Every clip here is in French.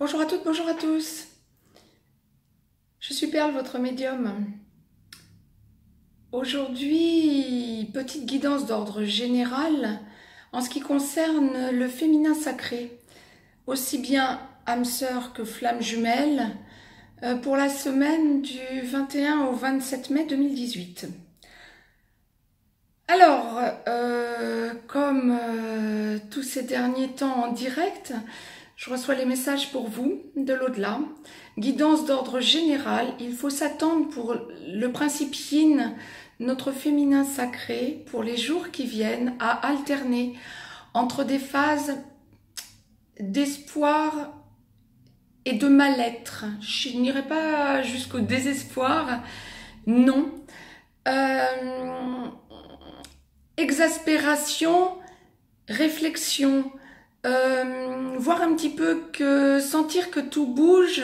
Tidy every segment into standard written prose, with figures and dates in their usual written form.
Bonjour à toutes, bonjour à tous. Je suis Perle, votre médium. Aujourd'hui, petite guidance d'ordre général en ce qui concerne le féminin sacré, aussi bien âme sœur que flamme jumelle, pour la semaine du 21 au 27 mai 2018. Alors, comme tous ces derniers temps en direct, je reçois les messages pour vous de l'au-delà. Guidance d'ordre général, il faut s'attendre pour le principe yin, notre féminin sacré, pour les jours qui viennent, à alterner entre des phases d'espoir et de mal-être. Je n'irai pas jusqu'au désespoir, non. Exaspération, réflexion, voir un petit peu que sentir que tout bouge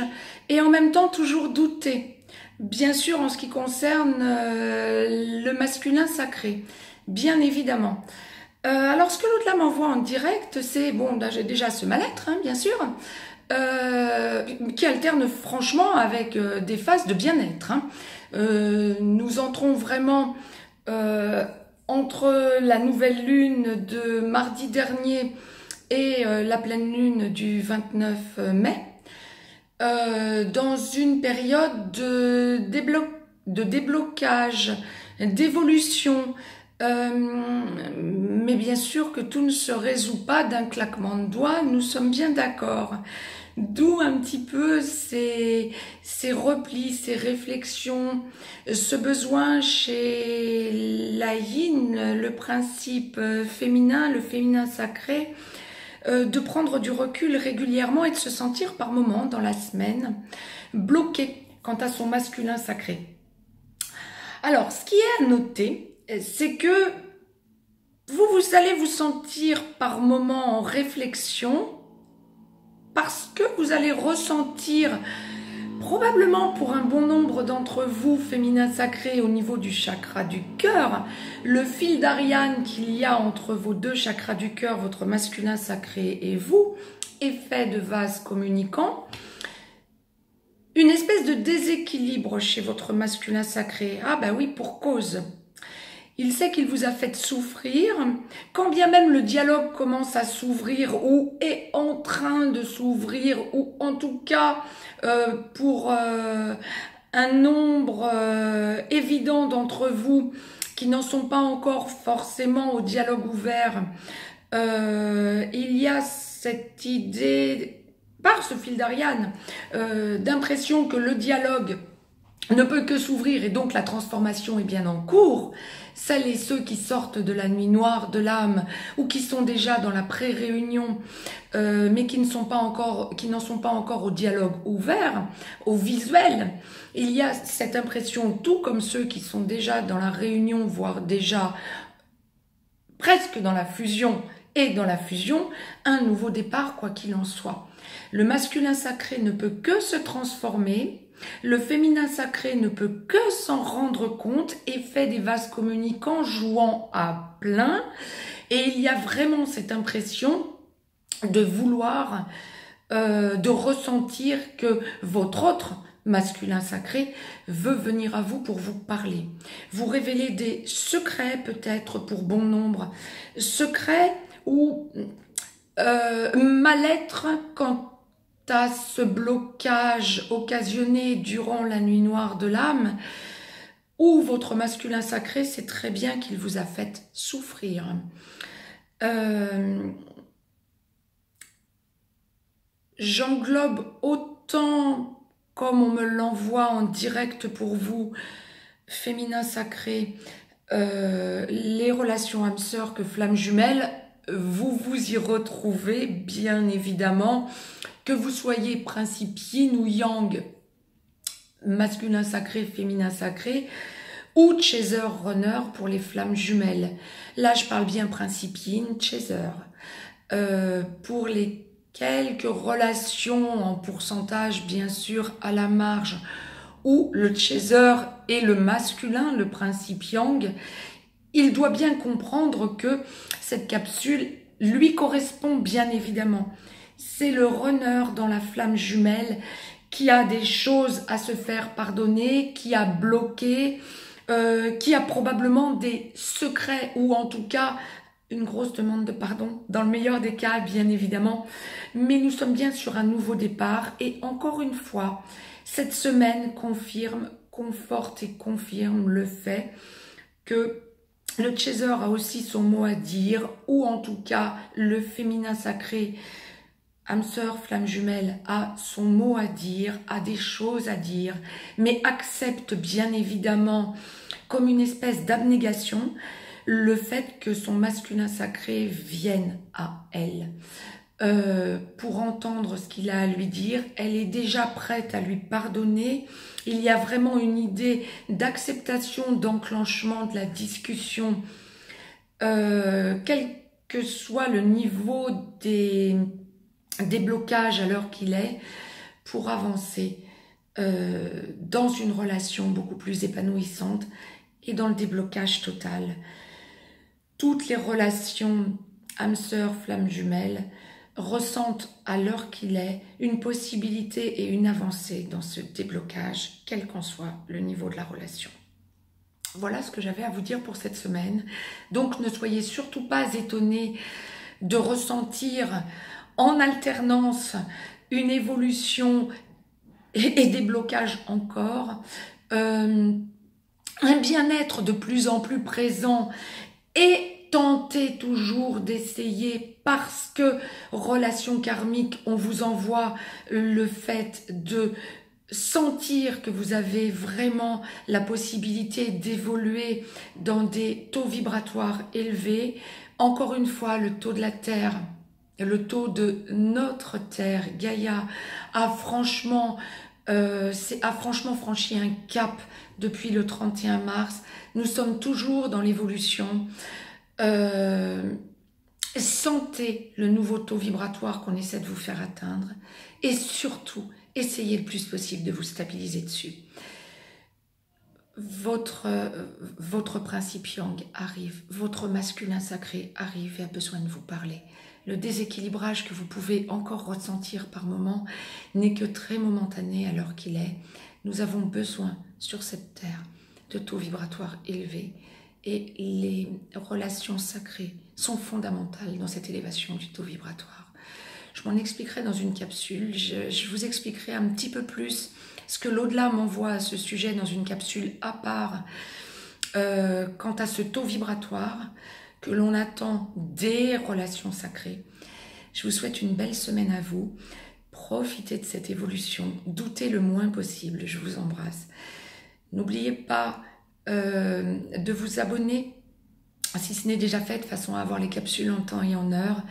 et en même temps toujours douter. Bien sûr en ce qui concerne le masculin sacré, bien évidemment. Alors ce que l'au-delà m'envoie en direct, c'est, bon, j'ai déjà ce mal-être, hein, bien sûr, qui alterne franchement avec des phases de bien-être. Hein. Nous entrons vraiment entre la nouvelle lune de mardi dernier et la pleine lune du 29 mai, dans une période de déblocage, d'évolution, mais bien sûr que tout ne se résout pas d'un claquement de doigts, nous sommes bien d'accord. D'où un petit peu ces replis, ces réflexions, ce besoin chez la yin, le principe féminin, le féminin sacré, de prendre du recul régulièrement et de se sentir par moments dans la semaine bloqué quant à son masculin sacré. Alors, ce qui est à noter, c'est que vous allez vous sentir par moments en réflexion parce que vous allez ressentir, probablement pour un bon nombre d'entre vous, féminin sacré, au niveau du chakra du cœur, le fil d'Ariane qu'il y a entre vos deux chakras du cœur, votre masculin sacré et vous, est fait de vases communicants. Une espèce de déséquilibre chez votre masculin sacré. Ah ben oui, pour cause. Il sait qu'il vous a fait souffrir, quand bien même le dialogue commence à s'ouvrir ou est en train de s'ouvrir, ou en tout cas pour un nombre évident d'entre vous qui n'en sont pas encore forcément au dialogue ouvert, il y a cette idée, par ce fil d'Ariane, d'impression que le dialogue ne peut que s'ouvrir et donc la transformation est bien en cours. Celles et ceux qui sortent de la nuit noire de l'âme ou qui sont déjà dans la pré-réunion mais qui n'en sont pas encore au dialogue ouvert, au visuel, il y a cette impression, tout comme ceux qui sont déjà dans la réunion, voire déjà presque dans la fusion et dans la fusion, un nouveau départ quoi qu'il en soit. Le masculin sacré ne peut que se transformer. Le féminin sacré ne peut que s'en rendre compte et fait des vases communicants jouant à plein. Et il y a vraiment cette impression de vouloir, de ressentir que votre autre masculin sacré veut venir à vous pour vous parler. Vous révéler des secrets peut-être pour bon nombre. Secrets ou mal-être quand à ce blocage occasionné durant la nuit noire de l'âme, où votre masculin sacré sait très bien qu'il vous a fait souffrir. J'englobe autant, comme on me l'envoie en direct pour vous, féminin sacré, les relations âme-sœur que flamme jumelle, vous vous y retrouvez bien évidemment. Que vous soyez principe yin ou yang, masculin sacré, féminin sacré, ou chaser runner pour les flammes jumelles. Là, je parle bien principe yin, chaser. Pour les quelques relations en pourcentage, bien sûr, à la marge, où le chaser est le masculin, le principe yang, il doit bien comprendre que cette capsule lui correspond bien évidemment. c'est le runner dans la flamme jumelle qui a des choses à se faire pardonner, qui a bloqué, qui a probablement des secrets ou en tout cas une grosse demande de pardon, dans le meilleur des cas bien évidemment, mais nous sommes bien sur un nouveau départ et encore une fois, cette semaine conforte et confirme le fait que le chaser a aussi son mot à dire, ou en tout cas le féminin sacré, âme sœur, flamme jumelle, a son mot à dire, a des choses à dire, mais accepte bien évidemment comme une espèce d'abnégation le fait que son masculin sacré vienne à elle. Pour entendre ce qu'il a à lui dire, elle est déjà prête à lui pardonner. Il y a vraiment une idée d'acceptation, d'enclenchement de la discussion, quel que soit le niveau des blocages à l'heure qu'il est, pour avancer dans une relation beaucoup plus épanouissante et dans le déblocage total. Toutes les relations âme sœur, flamme jumelle ressentent à l'heure qu'il est une possibilité et une avancée dans ce déblocage, quel qu'en soit le niveau de la relation. Voilà ce que j'avais à vous dire pour cette semaine. Donc ne soyez surtout pas étonnés de ressentir en alternance une évolution et des blocages encore, un bien-être de plus en plus présent et tentez toujours d'essayer, parce que relation karmique, on vous envoie le fait de sentir que vous avez vraiment la possibilité d'évoluer dans des taux vibratoires élevés. Encore une fois, le taux de la Terre, le taux de notre Terre, Gaïa, a franchement franchi un cap depuis le 31 mars. Nous sommes toujours dans l'évolution. Sentez le nouveau taux vibratoire qu'on essaie de vous faire atteindre et surtout, essayez le plus possible de vous stabiliser dessus. Votre principe yang arrive, votre masculin sacré arrive et a besoin de vous parler. Le déséquilibrage que vous pouvez encore ressentir par moment n'est que très momentané à l'heure qu'il est. Nous avons besoin sur cette terre de taux vibratoires élevés et les relations sacrées sont fondamentales dans cette élévation du taux vibratoire. Je m'en expliquerai dans une capsule, je vous expliquerai un petit peu plus ce que l'au-delà m'envoie à ce sujet dans une capsule à part quant à ce taux vibratoire que l'on attend des relations sacrées. Je vous souhaite une belle semaine à vous. Profitez de cette évolution. Doutez le moins possible. Je vous embrasse. N'oubliez pas de vous abonner, si ce n'est déjà fait, de façon à avoir les capsules en temps et en heure.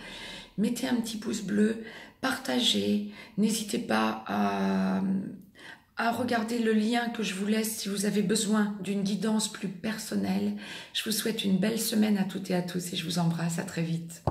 Mettez un petit pouce bleu, partagez. N'hésitez pas à regarder le lien que je vous laisse si vous avez besoin d'une guidance plus personnelle. Je vous souhaite une belle semaine à toutes et à tous et je vous embrasse. À très vite.